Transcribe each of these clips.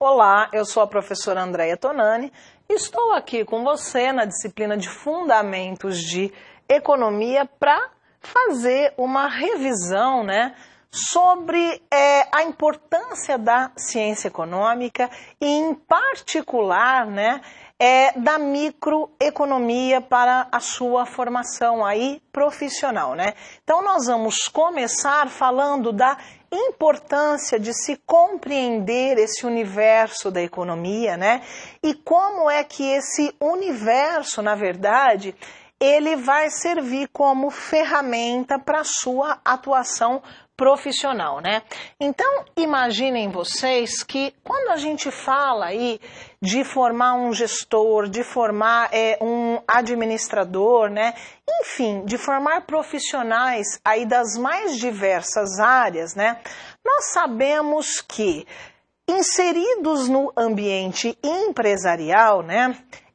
Olá, eu sou a professora Andréia Tonani e estou aqui com você na disciplina de Fundamentos de Economia para fazer uma revisão, sobre a importância da ciência econômica e, em particular, da microeconomia para a sua formação aí profissional, Então, nós vamos começar falando da importância de se compreender esse universo da economia, E como é que esse universo, na verdade, ele vai servir como ferramenta para a sua atuação profissional, Então, imaginem vocês que quando a gente fala aí de formar um gestor, de formar um administrador, Enfim, de formar profissionais aí das mais diversas áreas, Nós sabemos que inseridos no ambiente empresarial,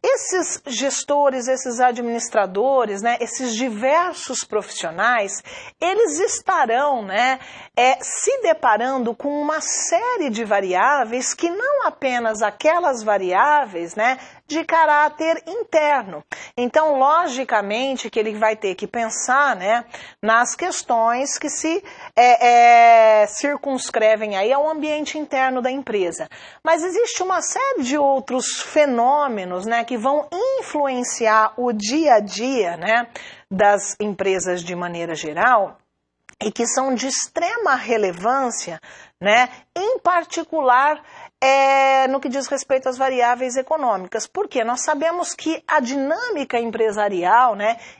esses gestores, esses administradores, esses diversos profissionais, eles estarão se deparando com uma série de variáveis que não apenas aquelas variáveis de caráter interno. Então, logicamente, que ele vai ter que pensar nas questões que se circunscrevem aí ao ambiente interno da empresa. Mas existe uma série de outros fenômenos que vão influenciar o dia a dia das empresas de maneira geral e que são de extrema relevância, em particular no que diz respeito às variáveis econômicas. Porque nós sabemos que a dinâmica empresarial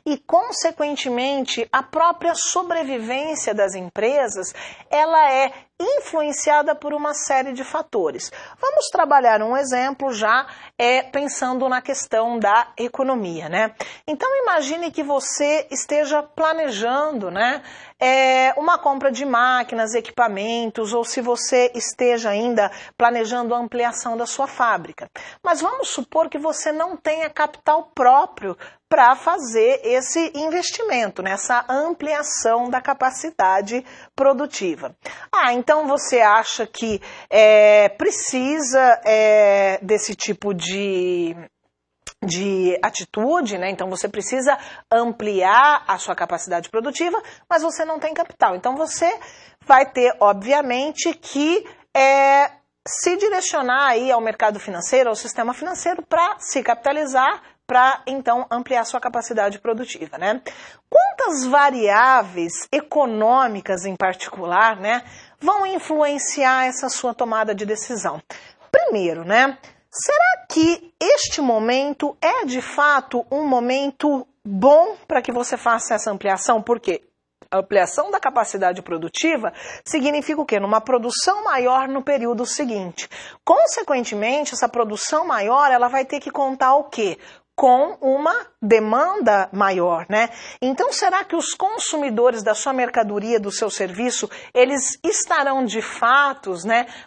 e, consequentemente, a própria sobrevivência das empresas, ela é influenciada por uma série de fatores. Vamos trabalhar um exemplo já pensando na questão da economia, Então, imagine que você esteja planejando, uma compra de máquinas, equipamentos, ou se você esteja ainda planejando a ampliação da sua fábrica. Mas vamos supor que você não tenha capital próprio para fazer esse investimento, essa ampliação da capacidade produtiva. Então você acha que precisa desse tipo de atitude, Então você precisa ampliar a sua capacidade produtiva, mas você não tem capital. Então você vai ter, obviamente, que se direcionar aí ao mercado financeiro, ao sistema financeiro, para se capitalizar, para então ampliar sua capacidade produtiva, Quantas variáveis econômicas em particular, vão influenciar essa sua tomada de decisão? Primeiro, será que este momento é de fato um momento bom para que você faça essa ampliação? Por quê? A ampliação da capacidade produtiva significa o quê? Numa produção maior no período seguinte. Consequentemente, essa produção maior, ela vai ter que contar o quê? Com uma demanda maior, Então, será que os consumidores da sua mercadoria, do seu serviço, eles estarão de fato,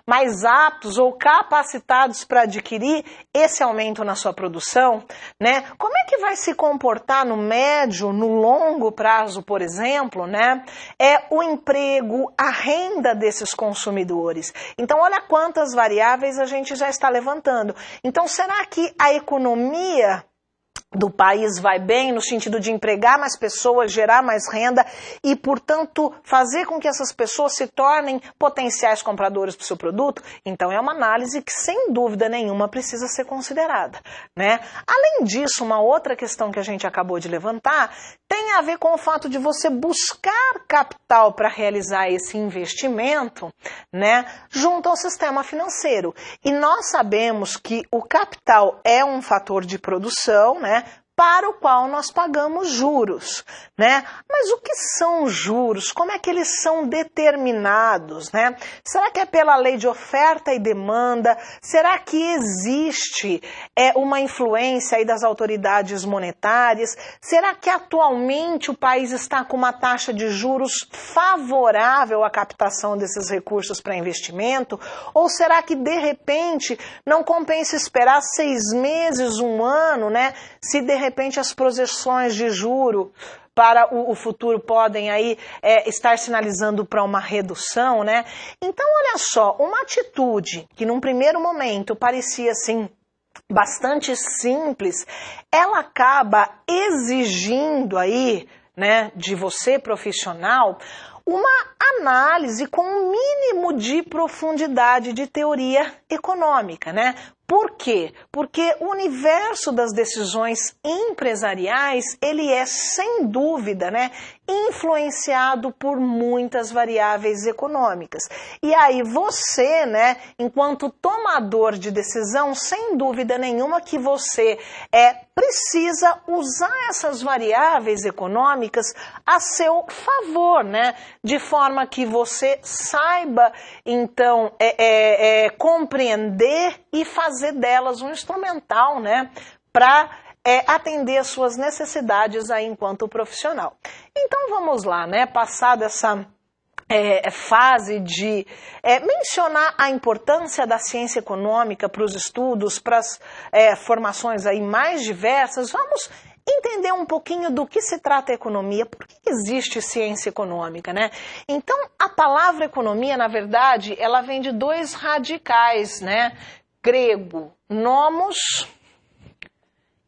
mais aptos ou capacitados para adquirir esse aumento na sua produção, Como é que vai se comportar no médio, no longo prazo, por exemplo, o emprego, a renda desses consumidores? Então, olha quantas variáveis a gente já está levantando. Então, será que a economia do país vai bem no sentido de empregar mais pessoas, gerar mais renda e, portanto, fazer com que essas pessoas se tornem potenciais compradores do seu produto? Então, é uma análise que, sem dúvida nenhuma, precisa ser considerada, Além disso, uma outra questão que a gente acabou de levantar tem a ver com o fato de você buscar capital para realizar esse investimento, junto ao sistema financeiro. E nós sabemos que o capital é um fator de produção, para o qual nós pagamos juros, Mas o que são juros? Como é que eles são determinados, Será que é pela lei de oferta e demanda? Será que existe uma influência aí das autoridades monetárias? Será que atualmente o país está com uma taxa de juros favorável à captação desses recursos para investimento? Ou será que, de repente, não compensa esperar 6 meses, 1 ano, se de repente repente as projeções de juro para o futuro podem aí estar sinalizando para uma redução, né? Então, olha só, uma atitude que num primeiro momento parecia assim bastante simples, ela acaba exigindo aí, né, de você profissional, uma análise com um mínimo de profundidade de teoria econômica, né? Por quê? Porque o universo das decisões empresariais, ele é, sem dúvida, né, influenciado por muitas variáveis econômicas. E aí você, né, enquanto tomador de decisão, sem dúvida nenhuma que você precisa usar essas variáveis econômicas a seu favor, né, de forma que você saiba, então, compreender e fazer delas um instrumental, né, para atender às suas necessidades aí enquanto profissional. Então vamos lá, né, passada essa fase de mencionar a importância da ciência econômica para os estudos, para as formações aí mais diversas, vamos entender um pouquinho do que se trata a economia, por que existe ciência econômica, né? Então, a palavra economia, na verdade, ela vem de dois radicais, né? Grego, nomos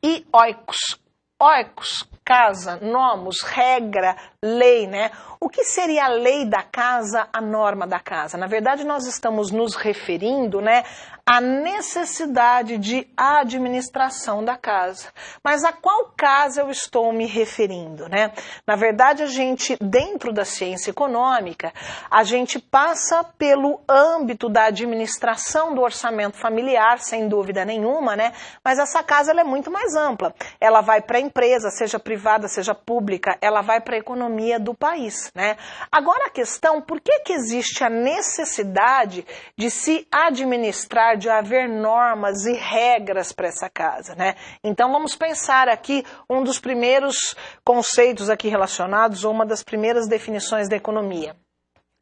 e oikos. Oikos, casa, nomos, regra, lei, né? O que seria a lei da casa, a norma da casa? Na verdade, nós estamos nos referindo, né, à necessidade de administração da casa. Mas a qual casa eu estou me referindo, né? Na verdade, a gente, dentro da ciência econômica, a gente passa pelo âmbito da administração do orçamento familiar, sem dúvida nenhuma, né? Mas essa casa ela é muito mais ampla. Ela vai para a empresa, seja privada, seja pública, ela vai para a economia do país, né? Agora a questão, por que existe a necessidade de se administrar, de haver normas e regras para essa casa, né? Então vamos pensar aqui um dos primeiros conceitos aqui relacionados, ou uma das primeiras definições da economia.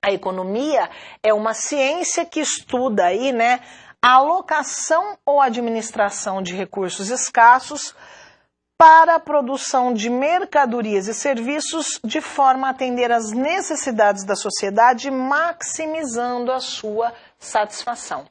A economia é uma ciência que estuda aí, né, a alocação ou administração de recursos escassos para a produção de mercadorias e serviços de forma a atender às necessidades da sociedade, maximizando a sua satisfação.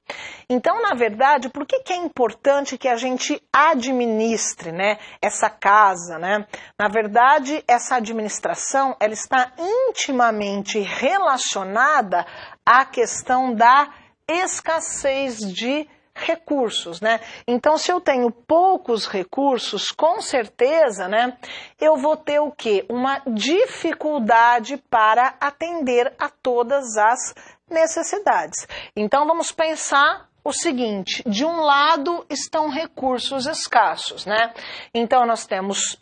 Então, na verdade, por que é importante que a gente administre, né, essa casa, né? Na verdade, essa administração, ela está intimamente relacionada à questão da escassez de recursos, né? Então, se eu tenho poucos recursos, com certeza, né, eu vou ter o quê? Uma dificuldade para atender a todas as necessidades. Então, vamos pensar o seguinte, de um lado estão recursos escassos, né? Então, nós temos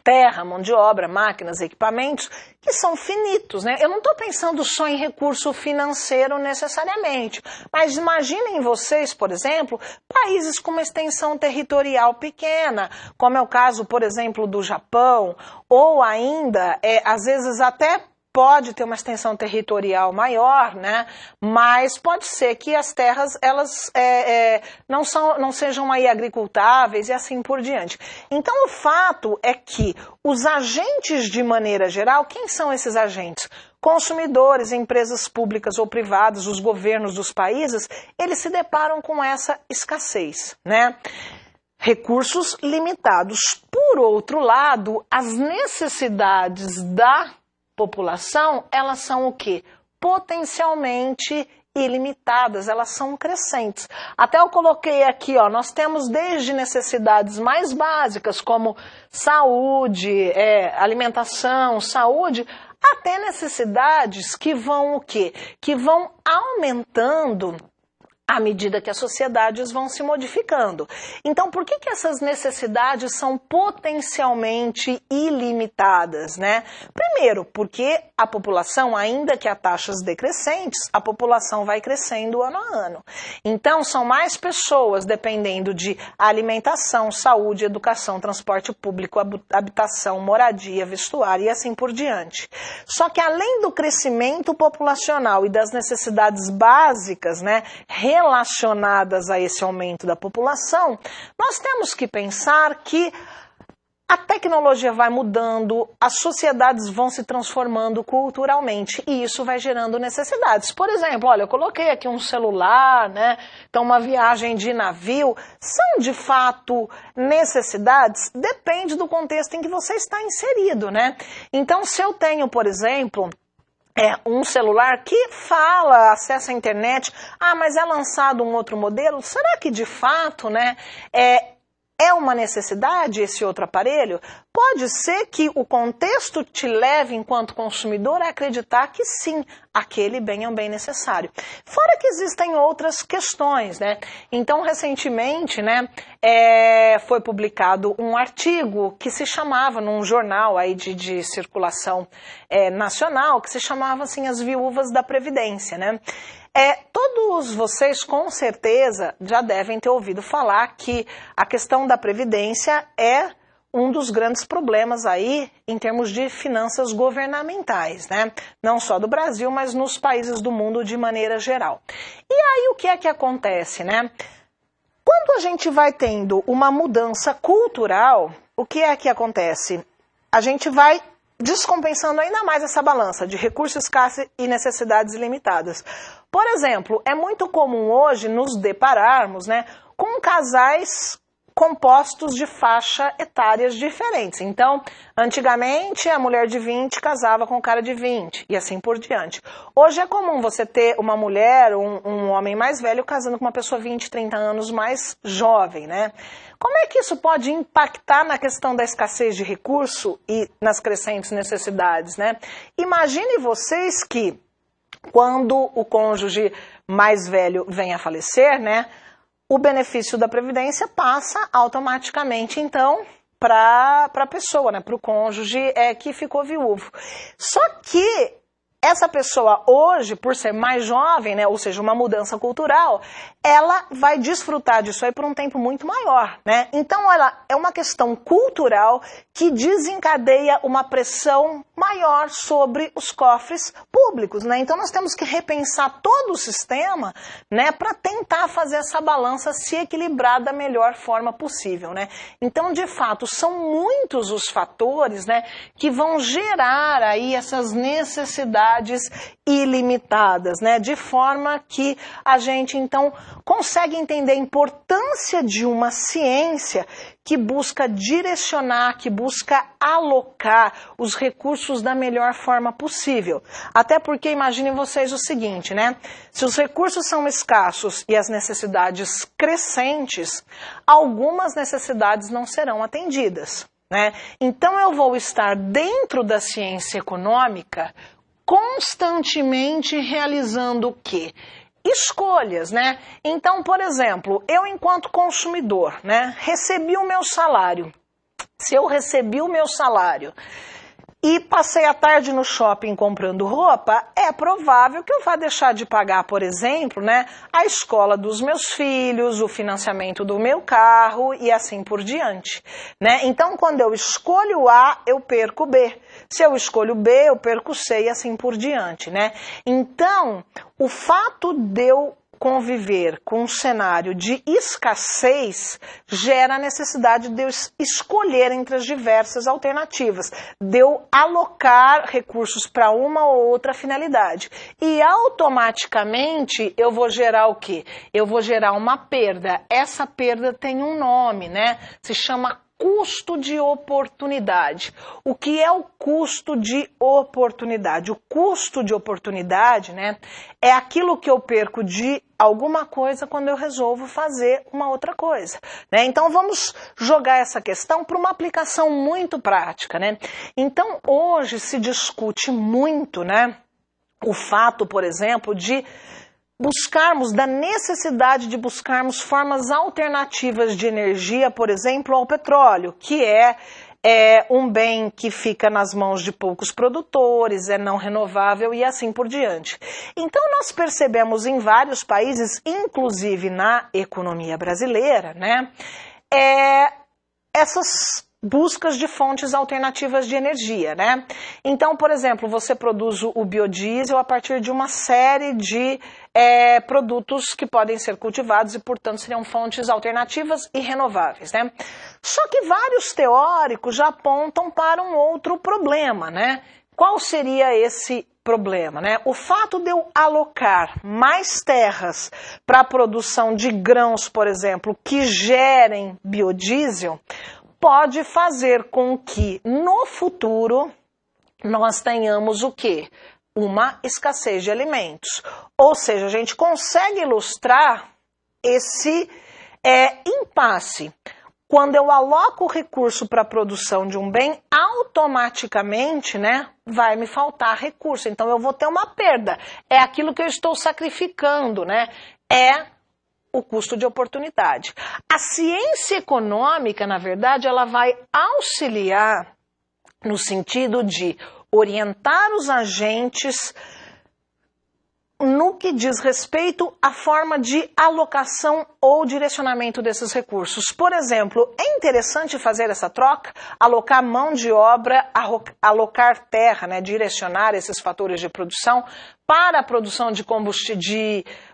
terra, mão de obra, máquinas, equipamentos, que são finitos, né? Eu não estou pensando só em recurso financeiro necessariamente, mas imaginem vocês, por exemplo, países com uma extensão territorial pequena, como é o caso, por exemplo, do Japão, ou ainda, às vezes até pode ter uma extensão territorial maior, né? Mas pode ser que as terras elas não sejam aí agricultáveis e assim por diante. Então o fato é que os agentes de maneira geral, quem são esses agentes? Consumidores, empresas públicas ou privadas, os governos dos países, eles se deparam com essa escassez, né? Recursos limitados. Por outro lado, as necessidades da população, elas são o quê? Potencialmente ilimitadas, elas são crescentes. Até eu coloquei aqui, ó, nós temos desde necessidades mais básicas, como saúde, alimentação, saúde, até necessidades que vão o quê? Que vão aumentando à medida que as sociedades vão se modificando. Então, por que essas necessidades são potencialmente ilimitadas, né? Primeiro, porque a população, ainda que a taxas decrescentes, a população vai crescendo ano a ano. Então, são mais pessoas dependendo de alimentação, saúde, educação, transporte público, habitação, moradia, vestuário e assim por diante. Só que além do crescimento populacional e das necessidades básicas, né, relacionadas a esse aumento da população, nós temos que pensar que A tecnologia vai mudando, as sociedades vão se transformando culturalmente e isso vai gerando necessidades. Por exemplo, olha, eu coloquei aqui um celular, né? Então uma viagem de navio, são de fato necessidades? Depende do contexto em que você está inserido, né? Então se eu tenho, por exemplo, um celular que fala, acessa a internet, mas é lançado um outro modelo, será que de fato, né, é uma necessidade esse outro aparelho? Pode ser que o contexto te leve, enquanto consumidor, a acreditar que sim, aquele bem é um bem necessário. Fora que existem outras questões, né? Então, recentemente, né, foi publicado um artigo que se chamava, num jornal aí de circulação nacional, que se chamava assim, As Viúvas da Previdência, né? Todos vocês, com certeza, já devem ter ouvido falar que a questão da Previdência é um dos grandes problemas aí em termos de finanças governamentais, né? Não só do Brasil, mas nos países do mundo de maneira geral. E aí o que é que acontece, né? Quando a gente vai tendo uma mudança cultural, o que é que acontece? A gente vai descompensando ainda mais essa balança de recursos escassos e necessidades ilimitadas. Por exemplo, é muito comum hoje nos depararmos, né, com casais compostos de faixa etárias diferentes. Então, antigamente, a mulher de 20 casava com o cara de 20 e assim por diante. Hoje é comum você ter uma mulher, um homem mais velho casando com uma pessoa 20, 30 anos mais jovem, né? Como é que isso pode impactar na questão da escassez de recurso e nas crescentes necessidades, né? Imagine vocês que quando o cônjuge mais velho vem a falecer, né, o benefício da Previdência passa automaticamente, então, para a pessoa, né, para o cônjuge que ficou viúvo. Só que essa pessoa hoje, por ser mais jovem, né, ou seja, uma mudança cultural, ela vai desfrutar disso aí por um tempo muito maior, né? Então, ela é uma questão cultural que desencadeia uma pressão maior sobre os cofres públicos, né? Então, nós temos que repensar todo o sistema, né, para tentar fazer essa balança se equilibrar da melhor forma possível, né? Então, de fato, são muitos os fatores, né, que vão gerar aí essas necessidades ilimitadas, né? De forma que a gente, então, consegue entender a importância de uma ciência que busca direcionar, que busca alocar os recursos da melhor forma possível. Até porque imaginem vocês o seguinte, né? Se os recursos são escassos e as necessidades crescentes, algumas necessidades não serão atendidas, né? Então eu vou estar dentro da ciência econômica constantemente realizando o quê? Escolhas, né? Então, por exemplo, eu enquanto consumidor, né, recebi o meu salário. Se eu recebi o meu salário e passei a tarde no shopping comprando roupa, é provável que eu vá deixar de pagar, por exemplo, né, a escola dos meus filhos, o financiamento do meu carro e assim por diante, né? Então, quando eu escolho A, eu perco B. Se eu escolho B, eu perco C e assim por diante, né? Então, o fato de eu conviver com um cenário de escassez gera a necessidade de eu escolher entre as diversas alternativas, de eu alocar recursos para uma ou outra finalidade. E automaticamente eu vou gerar o quê? Eu vou gerar uma perda. Essa perda tem um nome, né? Se chama custo de oportunidade. O que é o custo de oportunidade? O custo de oportunidade, né, é aquilo que eu perco de alguma coisa quando eu resolvo fazer uma outra coisa, né? Então vamos jogar essa questão para uma aplicação muito prática, né? Então hoje se discute muito, né, o fato, por exemplo, de buscarmos, da necessidade de buscarmos formas alternativas de energia, por exemplo, ao petróleo, que é um bem que fica nas mãos de poucos produtores, é não renovável e assim por diante. Então nós percebemos em vários países, inclusive na economia brasileira, né, essas buscas de fontes alternativas de energia, né? Então, por exemplo, você produz o biodiesel a partir de uma série de produtos que podem ser cultivados e, portanto, seriam fontes alternativas e renováveis, né? Só que vários teóricos já apontam para um outro problema, né? Qual seria esse problema, né? O fato de eu alocar mais terras para a produção de grãos, por exemplo, que gerem biodiesel, pode fazer com que no futuro nós tenhamos o quê? Uma escassez de alimentos. Ou seja, a gente consegue ilustrar esse impasse. Quando eu aloco o recurso para a produção de um bem, automaticamente, né, vai me faltar recurso. Então eu vou ter uma perda. É aquilo que eu estou sacrificando, né? É o custo de oportunidade. A ciência econômica, na verdade, ela vai auxiliar no sentido de orientar os agentes no que diz respeito à forma de alocação ou direcionamento desses recursos. Por exemplo, é interessante fazer essa troca, alocar mão de obra, alocar terra, né, direcionar esses fatores de produção para a produção de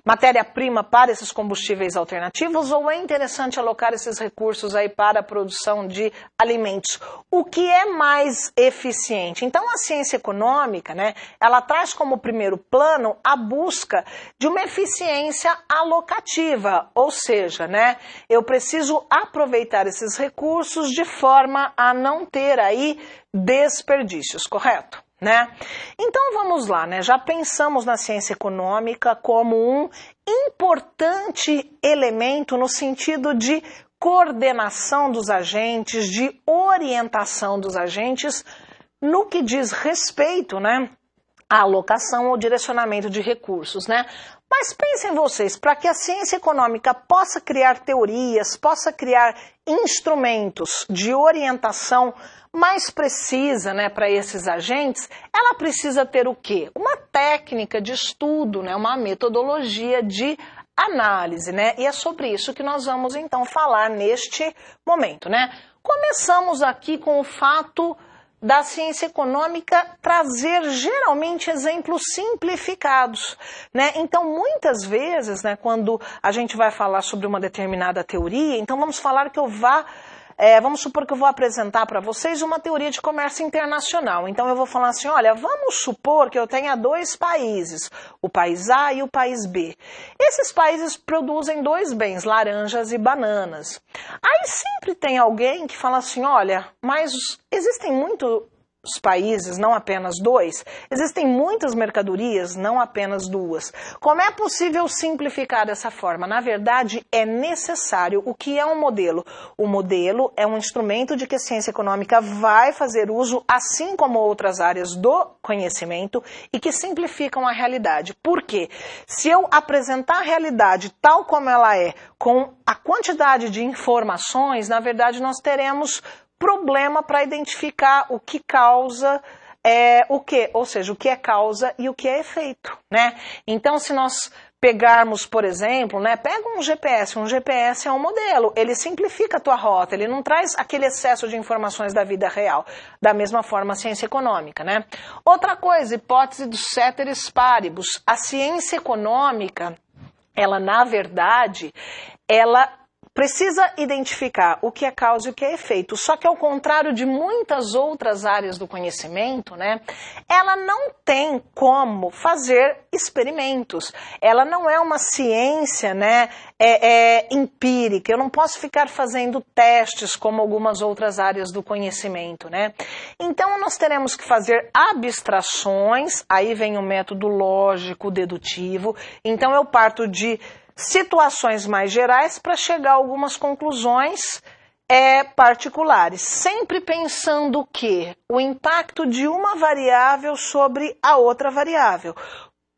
matéria-prima para esses combustíveis alternativos, ou é interessante alocar esses recursos aí para a produção de alimentos? O que é mais eficiente? Então, a ciência econômica, né, ela traz como primeiro plano a busca de uma eficiência alocativa, ou seja, né, eu preciso aproveitar esses recursos de forma a não ter aí desperdícios, correto? Né? Então vamos lá, né? Já pensamos na ciência econômica como um importante elemento no sentido de coordenação dos agentes, de orientação dos agentes no que diz respeito, né, à alocação ou direcionamento de recursos, né? Mas pensem vocês, para que a ciência econômica possa criar teorias, possa criar instrumentos de orientação mais precisa, né, para esses agentes, ela precisa ter o quê? Uma técnica de estudo, né, uma metodologia de análise, né? E é sobre isso que nós vamos então falar neste momento, né? Começamos aqui com o fato da ciência econômica trazer geralmente exemplos simplificados, né? Então, muitas vezes, né, quando a gente vai falar sobre uma determinada teoria, então vamos falar que vamos supor que eu vou apresentar para vocês uma teoria de comércio internacional. Então eu vou falar assim, olha, vamos supor que eu tenha dois países, o país A e o país B. Esses países produzem dois bens, laranjas e bananas. Aí sempre tem alguém que fala assim, olha, mas existem muitos países, não apenas dois, existem muitas mercadorias, não apenas duas. Como é possível simplificar dessa forma? Na verdade, é necessário. O que é um modelo? O modelo é um instrumento de que a ciência econômica vai fazer uso, assim como outras áreas do conhecimento, e que simplificam a realidade. Por quê? Se eu apresentar a realidade tal como ela é, com a quantidade de informações, na verdade nós teremos problema para identificar o que causa o que, ou seja, o que é causa e o que é efeito, né? Então, se nós pegarmos, por exemplo, né, pega um GPS é um modelo, ele simplifica a tua rota, ele não traz aquele excesso de informações da vida real, da mesma forma a ciência econômica, né? Outra coisa, hipótese do ceteris paribus, a ciência econômica, ela, na verdade, ela precisa identificar o que é causa e o que é efeito. Só que ao contrário de muitas outras áreas do conhecimento, né, ela não tem como fazer experimentos. Ela não é uma ciência, né, empírica. Eu não posso ficar fazendo testes como algumas outras áreas do conhecimento, né? Então nós teremos que fazer abstrações, aí vem o método lógico dedutivo. Então eu parto de situações mais gerais para chegar a algumas conclusões particulares, sempre pensando que o impacto de uma variável sobre a outra variável,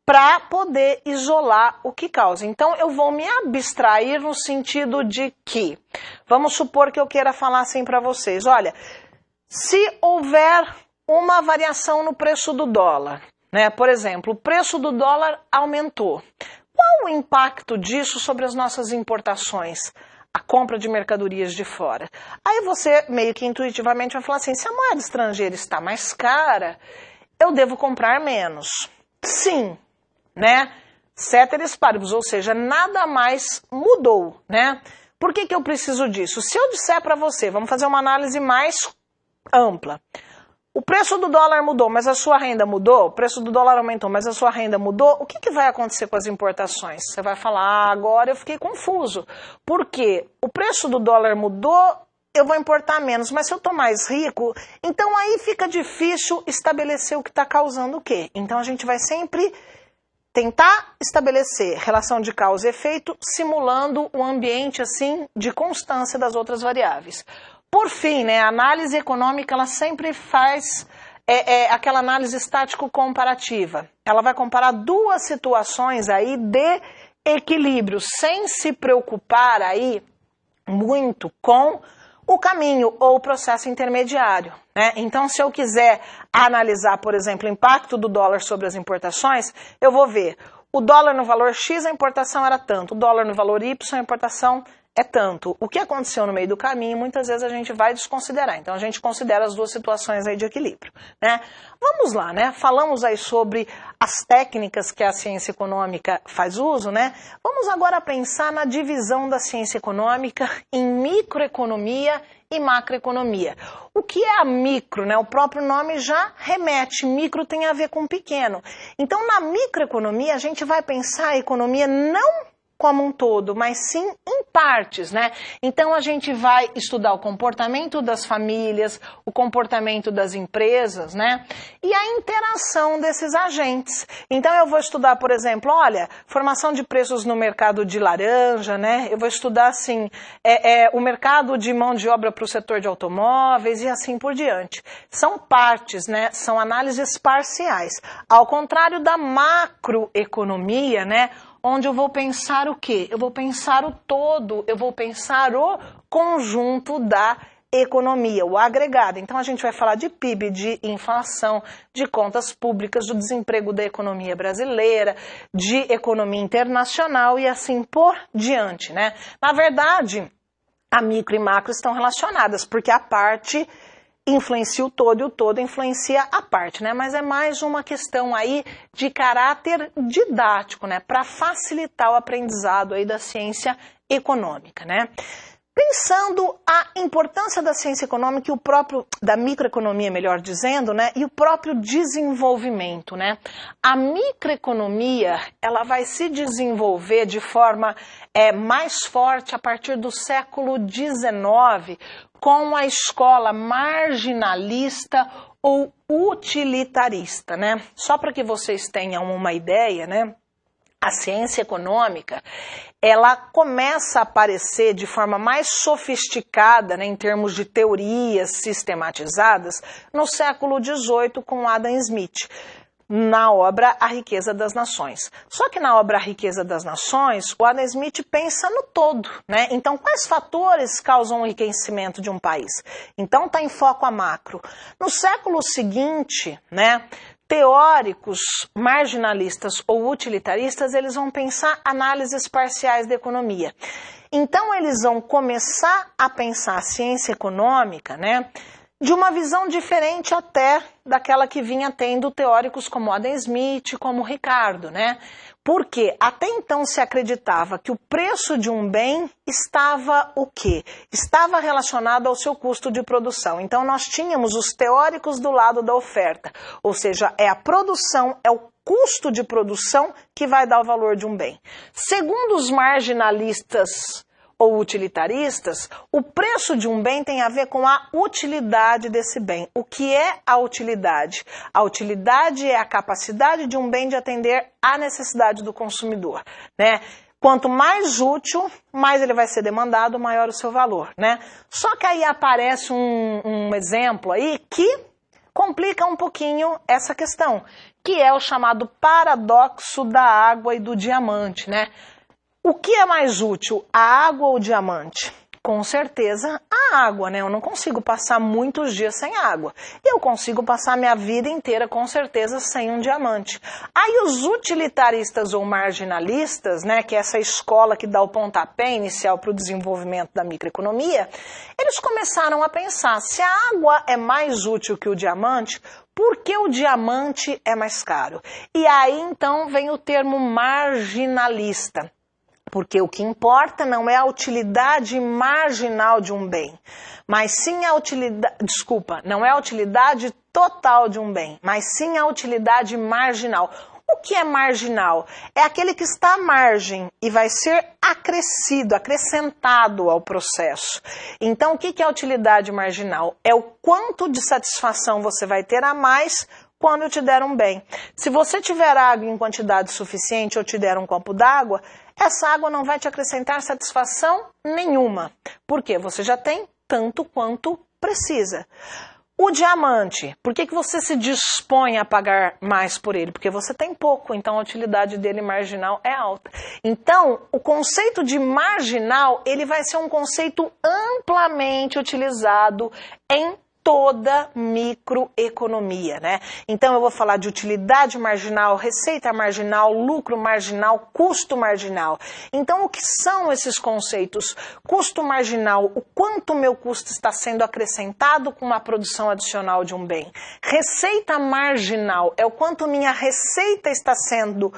para poder isolar o que causa. Então eu vou me abstrair no sentido de que, vamos supor que eu queira falar assim para vocês, olha, se houver uma variação no preço do dólar, né, por exemplo, o preço do dólar aumentou, qual o impacto disso sobre as nossas importações? a compra de mercadorias de fora. Aí você meio que intuitivamente vai falar assim, se a moeda estrangeira está mais cara, eu devo comprar menos. Sim, né? Ceteris paribus, ou seja, nada mais mudou, né? Por que eu preciso disso? Se eu disser para você, vamos fazer uma análise mais ampla. O preço do dólar mudou, mas a sua renda mudou? O preço do dólar aumentou, mas a sua renda mudou? O que vai acontecer com as importações? Você vai falar, agora eu fiquei confuso. Por quê? O preço do dólar mudou, eu vou importar menos, mas se eu estou mais rico, então aí fica difícil estabelecer o que está causando o quê? Então a gente vai sempre tentar estabelecer relação de causa e efeito, simulando um ambiente assim de constância das outras variáveis. Por fim, né, a análise econômica ela sempre faz aquela análise estático-comparativa. Ela vai comparar duas situações aí de equilíbrio, sem se preocupar aí muito com o caminho ou o processo intermediário, né? Então, se eu quiser analisar, por exemplo, o impacto do dólar sobre as importações, eu vou ver o dólar no valor X, a importação era tanto, o dólar no valor Y, a importação é tanto. O que aconteceu no meio do caminho, muitas vezes a gente vai desconsiderar. Então, a gente considera as duas situações aí de equilíbrio, né? Vamos lá, né? Falamos aí sobre as técnicas que a ciência econômica faz uso, né? Vamos agora pensar na divisão da ciência econômica em microeconomia e macroeconomia. O que é a micro, né? O próprio nome já remete, micro tem a ver com pequeno. Então, na microeconomia, a gente vai pensar a economia não como um todo, mas sim em partes, né? Então a gente vai estudar o comportamento das famílias, o comportamento das empresas, né? E a interação desses agentes. Então eu vou estudar, por exemplo, olha, formação de preços no mercado de laranja, né? Eu vou estudar, assim, o mercado de mão de obra para o setor de automóveis e assim por diante. São partes, né? São análises parciais. Ao contrário da macroeconomia, né? Onde eu vou pensar o quê? Eu vou pensar o todo, eu vou pensar o conjunto da economia, o agregado. Então a gente vai falar de PIB, de inflação, de contas públicas, do desemprego da economia brasileira, de economia internacional e assim por diante, né? Na verdade, a micro e macro estão relacionadas, porque a parte influencia o todo e o todo influencia a parte, né? Mas é mais uma questão aí de caráter didático, né? Para facilitar o aprendizado aí da ciência econômica, né? Pensando a importância da ciência econômica e o próprio, da microeconomia, melhor dizendo, né? E o próprio desenvolvimento, né? A microeconomia, ela vai se desenvolver de forma mais forte a partir do século XIX, com a escola marginalista ou utilitarista, né? Só para que vocês tenham uma ideia, né? A ciência econômica, ela começa a aparecer de forma mais sofisticada, né, em termos de teorias sistematizadas, no século XVIII com Adam Smith, na obra A Riqueza das Nações. Só que na obra A Riqueza das Nações, o Adam Smith pensa no todo, né? Então, quais fatores causam o enriquecimento de um país? Então, está em foco a macro. No século seguinte, né, teóricos marginalistas ou utilitaristas, eles vão pensar análises parciais da economia. Então, eles vão começar a pensar a ciência econômica, né, de uma visão diferente até daquela que vinha tendo teóricos como Adam Smith, como Ricardo, né? Porque até então se acreditava que o preço de um bem estava o quê? Estava relacionado ao seu custo de produção. Então nós tínhamos os teóricos do lado da oferta, ou seja, é a produção, é o custo de produção que vai dar o valor de um bem. Segundo os marginalistas ou utilitaristas, o preço de um bem tem a ver com a utilidade desse bem. O que é a utilidade? A utilidade é a capacidade de um bem de atender à necessidade do consumidor, né? Quanto mais útil, mais ele vai ser demandado, maior o seu valor, né? Só que aí aparece um exemplo aí que complica um pouquinho essa questão, que é o chamado paradoxo da água e do diamante, né? O que é mais útil, a água ou o diamante? Com certeza, a água, né? Eu não consigo passar muitos dias sem água. Eu consigo passar minha vida inteira, com certeza, sem um diamante. Aí os utilitaristas ou marginalistas, né, que é essa escola que dá o pontapé inicial para o desenvolvimento da microeconomia, eles começaram a pensar, se a água é mais útil que o diamante, por que o diamante é mais caro? E aí, então, vem o termo marginalista. Porque o que importa não é a utilidade marginal de um bem, mas sim a utilidade, não é a utilidade total de um bem, mas sim a utilidade marginal. O que é marginal? É aquele que está à margem e vai ser acrescentado ao processo. Então, o que é a utilidade marginal? É o quanto de satisfação você vai ter a mais quando eu te der um bem. Se você tiver água em quantidade suficiente ou te der um copo d'água, essa água não vai te acrescentar satisfação nenhuma. Por quê? Você já tem tanto quanto precisa. O diamante, por que você se dispõe a pagar mais por ele? Porque você tem pouco, então a utilidade dele marginal é alta. Então, o conceito de marginal, ele vai ser um conceito amplamente utilizado em toda microeconomia, né? Então eu vou falar de utilidade marginal, receita marginal, lucro marginal, custo marginal. Então o que são esses conceitos? Custo marginal, o quanto o meu custo está sendo acrescentado com uma produção adicional de um bem. Receita marginal é o quanto minha receita está sendo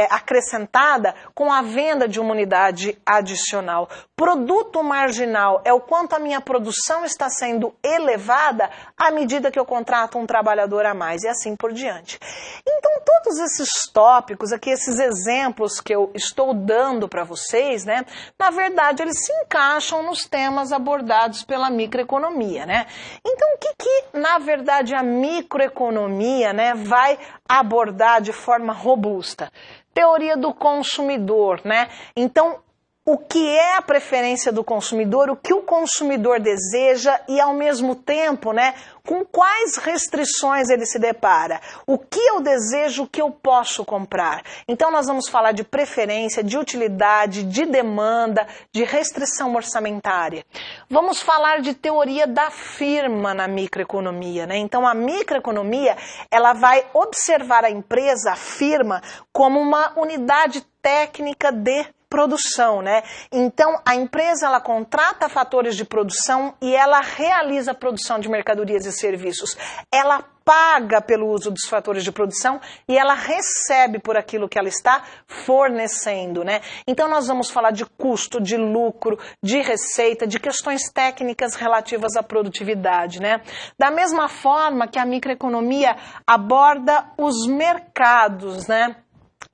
acrescentada com a venda de uma unidade adicional. Produto marginal é o quanto a minha produção está sendo elevada à medida que eu contrato um trabalhador a mais e assim por diante. Então todos esses tópicos aqui, esses exemplos que eu estou dando para vocês, né, na verdade eles se encaixam nos temas abordados pela microeconomia, né? Então o que na verdade a microeconomia, né, vai abordar de forma robusta? Teoria do consumidor, né? Então o que é a preferência do consumidor, o que o consumidor deseja e, ao mesmo tempo, né, com quais restrições ele se depara. O que eu desejo, o que eu posso comprar. Então, nós vamos falar de preferência, de utilidade, de demanda, de restrição orçamentária. Vamos falar de teoria da firma na microeconomia, né? Então, a microeconomia, ela vai observar a empresa, a firma, como uma unidade técnica de produção, né? Então, a empresa, ela contrata fatores de produção e ela realiza a produção de mercadorias e serviços. Ela paga pelo uso dos fatores de produção e ela recebe por aquilo que ela está fornecendo, né? Então, nós vamos falar de custo, de lucro, de receita, de questões técnicas relativas à produtividade, né? Da mesma forma que a microeconomia aborda os mercados, né?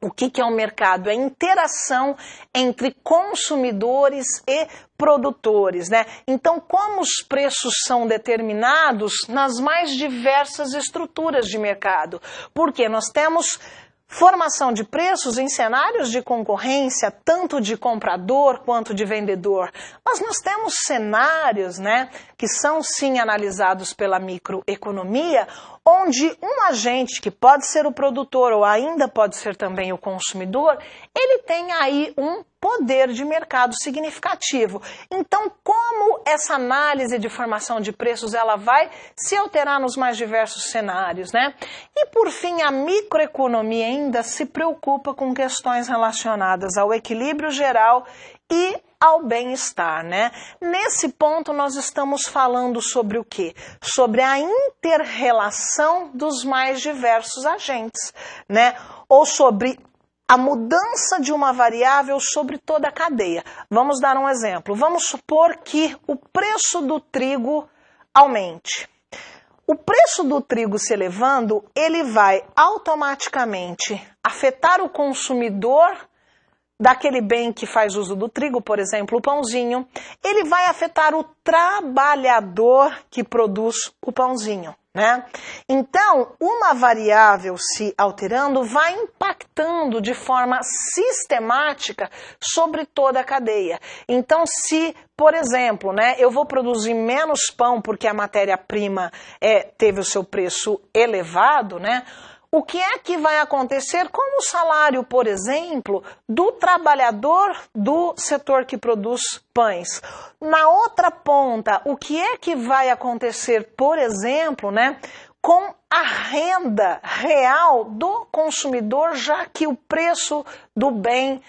O que é um mercado? É a interação entre consumidores e produtores, né? Então, como os preços são determinados nas mais diversas estruturas de mercado? Porque nós temos formação de preços em cenários de concorrência, tanto de comprador quanto de vendedor. Mas nós temos cenários, né, que são sim analisados pela microeconomia, onde um agente, que pode ser o produtor ou ainda pode ser também o consumidor, ele tem aí um poder de mercado significativo. Então, como essa análise de formação de preços ela vai se alterar nos mais diversos cenários, né? E por fim, a microeconomia ainda se preocupa com questões relacionadas ao equilíbrio geral e ao bem-estar, né? Nesse ponto nós estamos falando sobre o quê? Sobre a inter-relação dos mais diversos agentes, né? Ou sobre a mudança de uma variável sobre toda a cadeia. Vamos dar um exemplo. Vamos supor que o preço do trigo aumente. O preço do trigo se elevando, ele vai automaticamente afetar o consumidor daquele bem que faz uso do trigo, por exemplo, o pãozinho. Ele vai afetar o trabalhador que produz o pãozinho, né? Então, uma variável se alterando vai impactando de forma sistemática sobre toda a cadeia. Então, se, por exemplo, né, eu vou produzir menos pão porque a matéria-prima teve o seu preço elevado, né? O que é que vai acontecer com o salário, por exemplo, do trabalhador do setor que produz pães? Na outra ponta, o que é que vai acontecer, por exemplo, né, com a renda real do consumidor, já que o preço do bem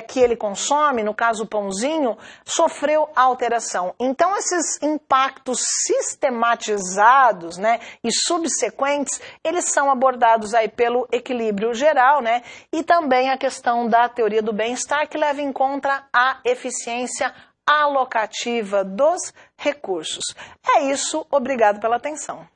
que ele consome, no caso o pãozinho, sofreu alteração. Então esses impactos sistematizados, né, e subsequentes, eles são abordados aí pelo equilíbrio geral, né, e também a questão da teoria do bem-estar, que leva em conta a eficiência alocativa dos recursos. É isso, obrigado pela atenção.